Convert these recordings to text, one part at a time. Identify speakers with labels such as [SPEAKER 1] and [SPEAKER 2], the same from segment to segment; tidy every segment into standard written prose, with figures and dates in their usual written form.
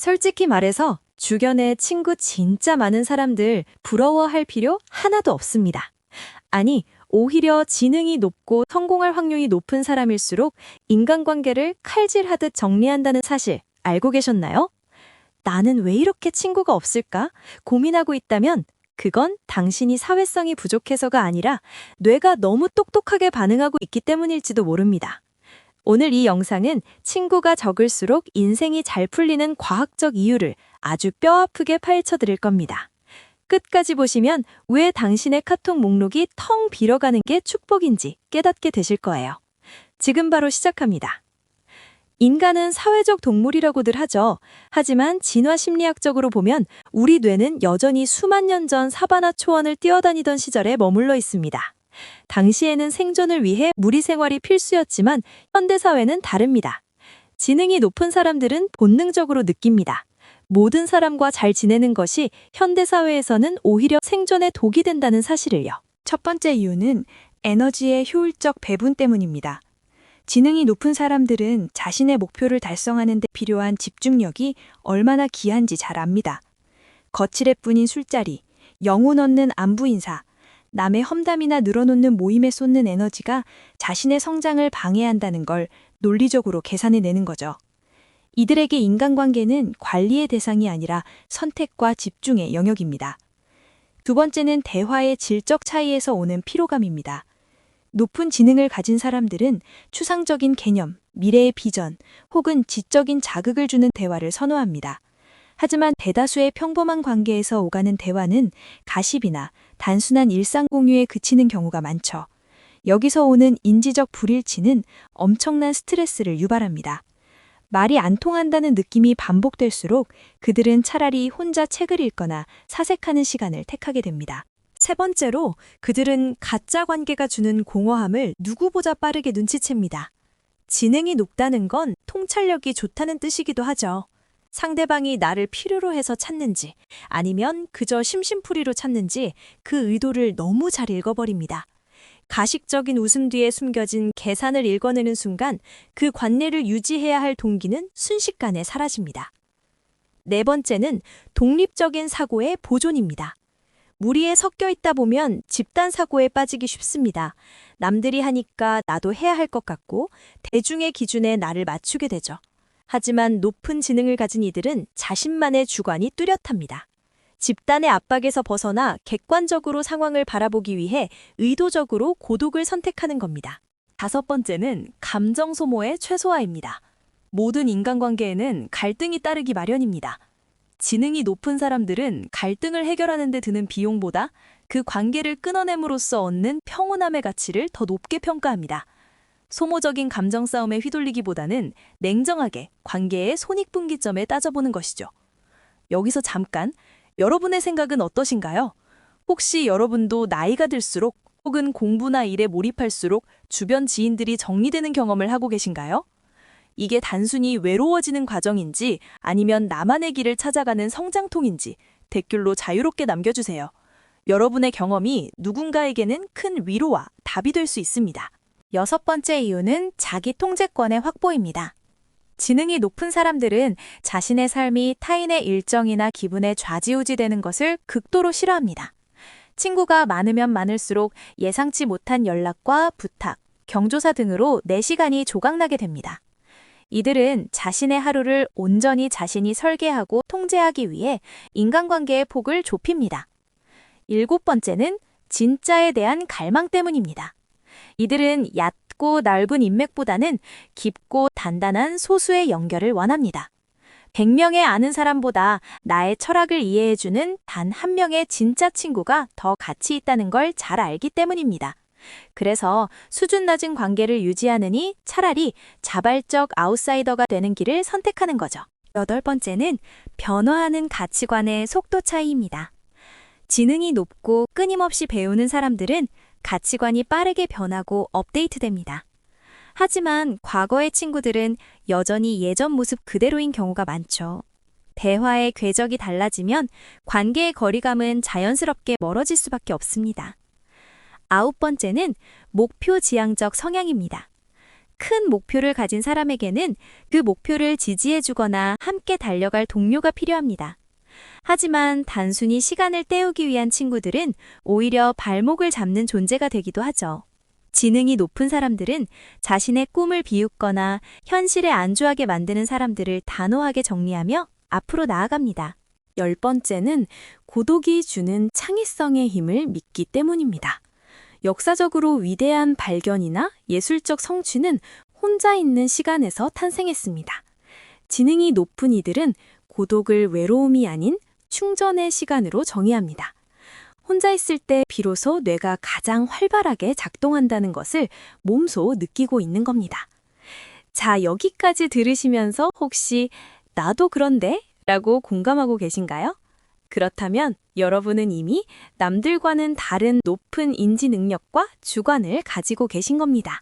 [SPEAKER 1] 솔직히 말해서 주변에 친구 진짜 많은 사람들 부러워할 필요 하나도 없습니다. 아니, 오히려 지능이 높고 성공할 확률이 높은 사람일수록 인간관계를 칼질하듯 정리한다는 사실 알고 계셨나요? 나는 왜 이렇게 친구가 없을까? 고민하고 있다면 그건 당신이 사회성이 부족해서가 아니라 뇌가 너무 똑똑하게 반응하고 있기 때문일지도 모릅니다. 오늘 이 영상은 친구가 적을수록 인생이 잘 풀리는 과학적 이유를 아주 뼈아프게 파헤쳐 드릴 겁니다. 끝까지 보시면 왜 당신의 카톡 목록이 텅 비어가는 게 축복인지 깨닫게 되실 거예요. 지금 바로 시작합니다. 인간은 사회적 동물이라고들 하죠. 하지만 진화 심리학적으로 보면 우리 뇌는 여전히 수만 년 전 사바나 초원을 뛰어다니던 시절에 머물러 있습니다. 당시에는 생존을 위해 무리 생활이 필수였지만 현대사회는 다릅니다. 지능이 높은 사람들은 본능적으로 느낍니다. 모든 사람과 잘 지내는 것이 현대사회에서는 오히려 생존에 독이 된다는 사실을요.
[SPEAKER 2] 첫 번째 이유는 에너지의 효율적 배분 때문입니다. 지능이 높은 사람들은 자신의 목표를 달성하는 데 필요한 집중력이 얼마나 귀한지 잘 압니다. 거칠애뿐인 술자리, 영혼 얻는 안부 인사, 남의 험담이나 늘어놓는 모임에 쏟는 에너지가 자신의 성장을 방해한다는 걸 논리적으로 계산해내는 거죠. 이들에게 인간관계는 관리의 대상이 아니라 선택과 집중의 영역입니다. 두 번째는 대화의 질적 차이에서 오는 피로감입니다. 높은 지능을 가진 사람들은 추상적인 개념, 미래의 비전, 혹은 지적인 자극을 주는 대화를 선호합니다. 하지만 대다수의 평범한 관계에서 오가는 대화는 가십이나 단순한 일상 공유에 그치는 경우가 많죠. 여기서 오는 인지적 불일치는 엄청난 스트레스를 유발합니다. 말이 안 통한다는 느낌이 반복될수록 그들은 차라리 혼자 책을 읽거나 사색하는 시간을 택하게 됩니다.
[SPEAKER 1] 세 번째로 그들은 가짜 관계가 주는 공허함을 누구보다 빠르게 눈치챕니다. 지능이 높다는 건 통찰력이 좋다는 뜻이기도 하죠. 상대방이 나를 필요로 해서 찾는지 아니면 그저 심심풀이로 찾는지 그 의도를 너무 잘 읽어버립니다. 가식적인 웃음 뒤에 숨겨진 계산을 읽어내는 순간 그 관계를 유지해야 할 동기는 순식간에 사라집니다. 네 번째는 독립적인 사고의 보존입니다. 무리에 섞여 있다 보면 집단 사고에 빠지기 쉽습니다. 남들이 하니까 나도 해야 할 것 같고 대중의 기준에 나를 맞추게 되죠. 하지만 높은 지능을 가진 이들은 자신만의 주관이 뚜렷합니다. 집단의 압박에서 벗어나 객관적으로 상황을 바라보기 위해 의도적으로 고독을 선택하는 겁니다. 다섯 번째는 감정 소모의 최소화입니다. 모든 인간관계에는 갈등이 따르기 마련입니다. 지능이 높은 사람들은 갈등을 해결하는 데 드는 비용보다 그 관계를 끊어냄으로써 얻는 평온함의 가치를 더 높게 평가합니다. 소모적인 감정 싸움에 휘둘리기보다는 냉정하게 관계의 손익분기점에 따져보는 것이죠. 여기서 잠깐, 여러분의 생각은 어떠신가요? 혹시 여러분도 나이가 들수록 혹은 공부나 일에 몰입할수록 주변 지인들이 정리되는 경험을 하고 계신가요? 이게 단순히 외로워지는 과정인지 아니면 나만의 길을 찾아가는 성장통인지 댓글로 자유롭게 남겨주세요. 여러분의 경험이 누군가에게는 큰 위로와 답이 될 수 있습니다.
[SPEAKER 2] 여섯 번째 이유는 자기 통제권의 확보입니다. 지능이 높은 사람들은 자신의 삶이 타인의 일정이나 기분에 좌지우지되는 것을 극도로 싫어합니다. 친구가 많으면 많을수록 예상치 못한 연락과 부탁, 경조사 등으로 내 시간이 조각나게 됩니다. 이들은 자신의 하루를 온전히 자신이 설계하고 통제하기 위해 인간관계의 폭을 좁힙니다. 일곱 번째는 진짜에 대한 갈망 때문입니다. 이들은 얕고 넓은 인맥보다는 깊고 단단한 소수의 연결을 원합니다. 100명의 아는 사람보다 나의 철학을 이해해주는 단 한 명의 진짜 친구가 더 가치 있다는 걸 잘 알기 때문입니다. 그래서 수준 낮은 관계를 유지하느니 차라리 자발적 아웃사이더가 되는 길을 선택하는 거죠. 여덟 번째는 변화하는 가치관의 속도 차이입니다. 지능이 높고 끊임없이 배우는 사람들은 가치관이 빠르게 변하고 업데이트됩니다. 하지만 과거의 친구들은 여전히 예전 모습 그대로인 경우가 많죠. 대화의 궤적이 달라지면 관계의 거리감은 자연스럽게 멀어질 수밖에 없습니다. 아홉 번째는 목표 지향적 성향입니다.
[SPEAKER 1] 큰 목표를 가진 사람에게는 그 목표를 지지해주거나 함께 달려갈 동료가 필요합니다. 하지만 단순히 시간을 때우기 위한 친구들은 오히려 발목을 잡는 존재가 되기도 하죠. 지능이 높은 사람들은 자신의 꿈을 비웃거나 현실에 안주하게 만드는 사람들을 단호하게 정리하며 앞으로 나아갑니다.
[SPEAKER 2] 10번째는 고독이 주는 창의성의 힘을 믿기 때문입니다. 역사적으로 위대한 발견이나 예술적 성취는 혼자 있는 시간에서 탄생했습니다. 지능이 높은 이들은 고독을 외로움이 아닌 충전의 시간으로 정의합니다. 혼자 있을 때 비로소 뇌가 가장 활발하게 작동한다는 것을 몸소 느끼고 있는 겁니다. 자, 여기까지 들으시면서 혹시 나도 그런데? 라고 공감하고 계신가요? 그렇다면 여러분은 이미 남들과는 다른 높은 인지 능력과 주관을 가지고 계신 겁니다.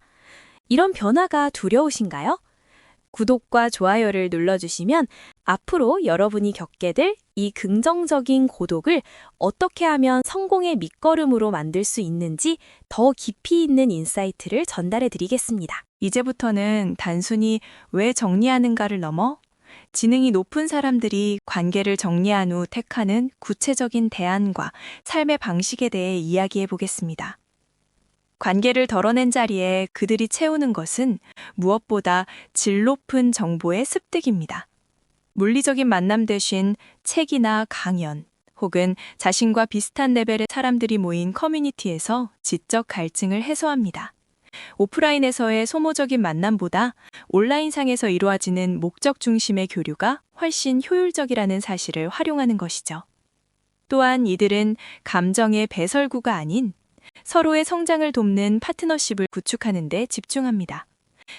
[SPEAKER 2] 이런 변화가 두려우신가요? 구독과 좋아요를 눌러주시면 앞으로 여러분이 겪게 될 이 긍정적인 고독을 어떻게 하면 성공의 밑거름으로 만들 수 있는지 더 깊이 있는 인사이트를 전달해 드리겠습니다.
[SPEAKER 3] 이제부터는 단순히 왜 정리하는가를 넘어 지능이 높은 사람들이 관계를 정리한 후 택하는 구체적인 대안과 삶의 방식에 대해 이야기해 보겠습니다. 관계를 덜어낸 자리에 그들이 채우는 것은 무엇보다 질 높은 정보의 습득입니다. 물리적인 만남 대신 책이나 강연, 혹은 자신과 비슷한 레벨의 사람들이 모인 커뮤니티에서 지적 갈증을 해소합니다. 오프라인에서의 소모적인 만남보다 온라인상에서 이루어지는 목적 중심의 교류가 훨씬 효율적이라는 사실을 활용하는 것이죠. 또한 이들은 감정의 배설구가 아닌 서로의 성장을 돕는 파트너십을 구축하는 데 집중합니다.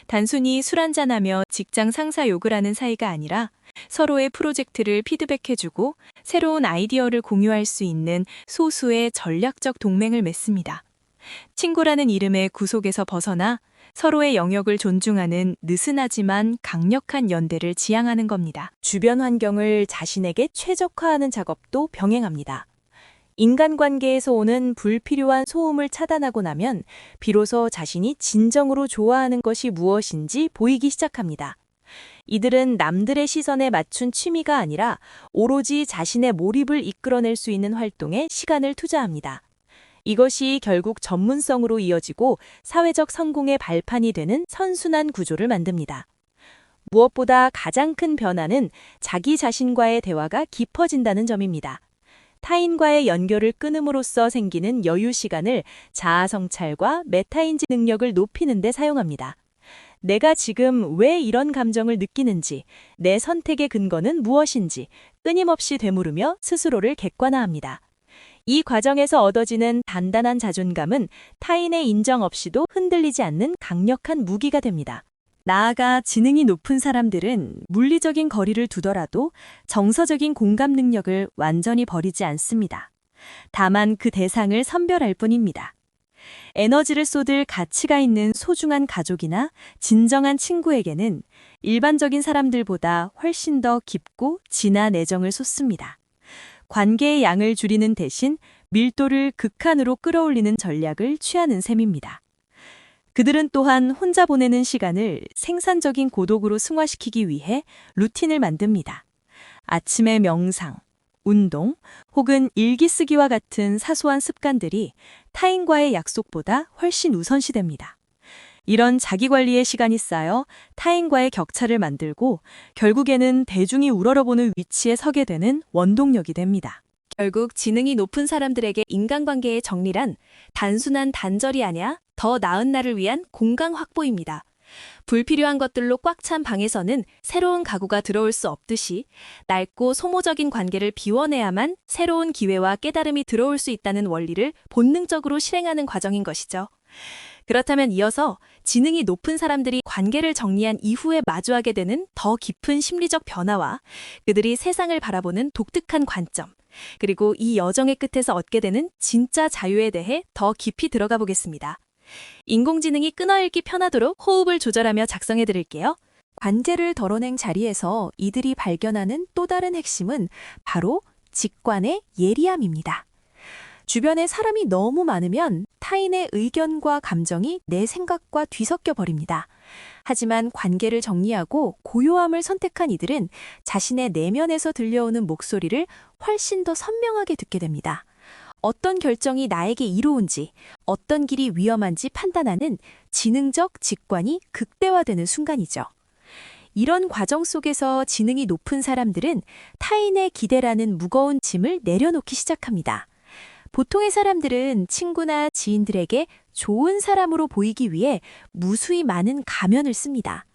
[SPEAKER 3] 단순히 술 한잔하며 직장 상사 욕을 하는 사이가 아니라 서로의 프로젝트를 피드백해주고 새로운 아이디어를 공유할 수 있는 소수의 전략적 동맹을 맺습니다. 친구라는 이름의 구속에서 벗어나 서로의 영역을 존중하는 느슨하지만 강력한 연대를 지향하는 겁니다.
[SPEAKER 2] 주변 환경을 자신에게 최적화하는 작업도 병행합니다. 인간관계에서 오는 불필요한 소음을 차단하고 나면 비로소 자신이 진정으로 좋아하는 것이 무엇인지 보이기 시작합니다. 이들은 남들의 시선에 맞춘 취미가 아니라 오로지 자신의 몰입을 이끌어낼 수 있는 활동에 시간을 투자합니다. 이것이 결국 전문성으로 이어지고 사회적 성공의 발판이 되는 선순환 구조를 만듭니다. 무엇보다 가장 큰 변화는 자기 자신과의 대화가 깊어진다는 점입니다. 타인과의 연결을 끊음으로써 생기는 여유 시간을 자아 성찰과 메타인지 능력을 높이는 데 사용합니다. 내가 지금 왜 이런 감정을 느끼는지, 내 선택의 근거는 무엇인지 끊임없이 되물으며 스스로를 객관화합니다. 이 과정에서 얻어지는 단단한 자존감은 타인의 인정 없이도 흔들리지 않는 강력한 무기가 됩니다. 나아가 지능이 높은 사람들은 물리적인 거리를 두더라도 정서적인 공감 능력을 완전히 버리지 않습니다. 다만 그 대상을 선별할 뿐입니다. 에너지를 쏟을 가치가 있는 소중한 가족이나 진정한 친구에게는 일반적인 사람들보다 훨씬 더 깊고 진한 애정을 쏟습니다. 관계의 양을 줄이는 대신 밀도를 극한으로 끌어올리는 전략을 취하는 셈입니다. 그들은 또한 혼자 보내는 시간을 생산적인 고독으로 승화시키기 위해 루틴을 만듭니다. 아침의 명상, 운동, 혹은 일기 쓰기와 같은 사소한 습관들이 타인과의 약속보다 훨씬 우선시됩니다. 이런 자기관리의 시간이 쌓여 타인과의 격차를 만들고 결국에는 대중이 우러러보는 위치에 서게 되는 원동력이 됩니다. 결국 지능이 높은 사람들에게 인간관계의 정리란 단순한 단절이 아니라 더 나은 날을 위한 공간 확보입니다. 불필요한 것들로 꽉 찬 방에서는 새로운 가구가 들어올 수 없듯이 낡고 소모적인 관계를 비워내야만 새로운 기회와 깨달음이 들어올 수 있다는 원리를 본능적으로 실행하는 과정인 것이죠. 그렇다면 이어서 지능이 높은 사람들이 관계를 정리한 이후에 마주하게 되는 더 깊은 심리적 변화와 그들이 세상을 바라보는 독특한 관점, 그리고 이 여정의 끝에서 얻게 되는 진짜 자유에 대해 더 깊이 들어가 보겠습니다. 인공지능이 끊어읽기 편하도록 호흡을 조절하며 작성해 드릴게요. 관제를 덜어낸 자리에서 이들이 발견하는 또 다른 핵심은 바로 직관의 예리함입니다. 주변에 사람이 너무 많으면 타인의 의견과 감정이 내 생각과 뒤섞여 버립니다. 하지만 관계를 정리하고 고요함을 선택한 이들은 자신의 내면에서 들려오는 목소리를 훨씬 더 선명하게 듣게 됩니다. 어떤 결정이 나에게 이로운지, 어떤 길이 위험한지 판단하는 지능적 직관이 극대화되는 순간이죠. 이런 과정 속에서 지능이 높은 사람들은 타인의 기대라는 무거운 짐을 내려놓기 시작합니다. 보통의 사람들은 친구나 지인들에게 좋은 사람으로 보이기 위해 무수히 많은 가면을 씁니다.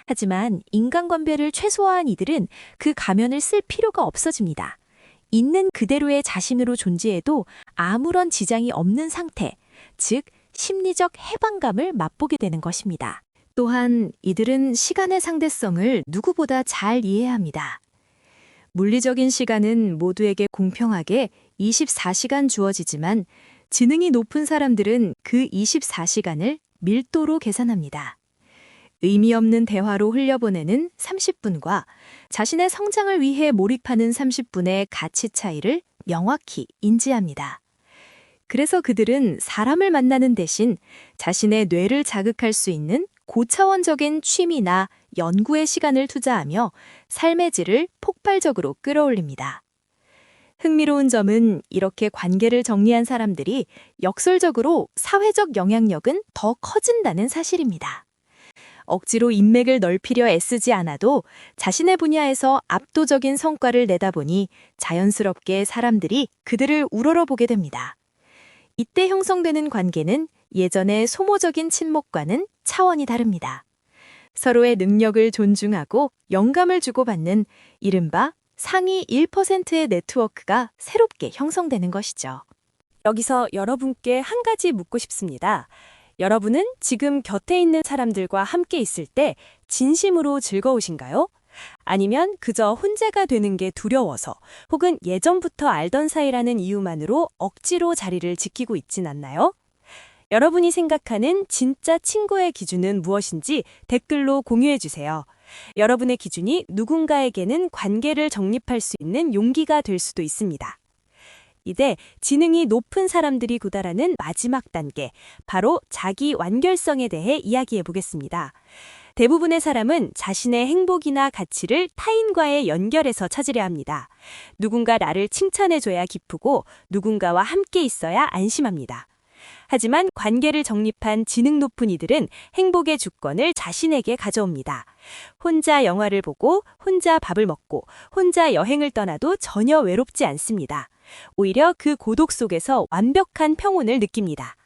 [SPEAKER 2] 하지만 인간관계를 최소화한 이들은 그 가면을 쓸 필요가 없어집니다. 있는 그대로의 자신으로 존재해도 아무런 지장이 없는 상태, 즉 심리적 해방감을 맛보게 되는 것입니다. 또한 이들은 시간의 상대성을 누구보다 잘 이해합니다. 물리적인 시간은 모두에게 공평하게 24시간 주어지지만 지능이 높은 사람들은 그 24시간을 밀도로 계산합니다. 의미 없는 대화로 흘려보내는 30분과 자신의 성장을 위해 몰입하는 30분의 가치 차이를 명확히 인지합니다. 그래서 그들은 사람을 만나는 대신 자신의 뇌를 자극할 수 있는 고차원적인 취미나 연구의 시간을 투자하며 삶의 질을 폭발적으로 끌어올립니다. 흥미로운 점은 이렇게 관계를 정리한 사람들이 역설적으로 사회적 영향력은 더 커진다는 사실입니다. 억지로 인맥을 넓히려 애쓰지 않아도 자신의 분야에서 압도적인 성과를 내다 보니 자연스럽게 사람들이 그들을 우러러보게 됩니다. 이때 형성되는 관계는 예전의 소모적인 친목과는 차원이 다릅니다. 서로의 능력을 존중하고 영감을 주고받는 이른바 상위 1%의 네트워크가 새롭게 형성되는 것이죠.
[SPEAKER 4] 여기서 여러분께 한 가지 묻고 싶습니다. 여러분은 지금 곁에 있는 사람들과 함께 있을 때 진심으로 즐거우신가요? 아니면 그저 혼자가 되는 게 두려워서 혹은 예전부터 알던 사이라는 이유만으로 억지로 자리를 지키고 있진 않나요? 여러분이 생각하는 진짜 친구의 기준은 무엇인지 댓글로 공유해 주세요. 여러분의 기준이 누군가에게는 관계를 정립할 수 있는 용기가 될 수도 있습니다. 이제 지능이 높은 사람들이 고달하는 마지막 단계, 바로 자기 완결성에 대해 이야기해 보겠습니다. 대부분의 사람은 자신의 행복이나 가치를 타인과의 연결에서 찾으려 합니다. 누군가 나를 칭찬해줘야 기쁘고 누군가와 함께 있어야 안심합니다. 하지만 관계를 정립한 지능 높은 이들은 행복의 주권을 자신에게 가져옵니다. 혼자 영화를 보고, 혼자 밥을 먹고, 혼자 여행을 떠나도 전혀 외롭지 않습니다. 오히려 그 고독 속에서 완벽한 평온을 느낍니다.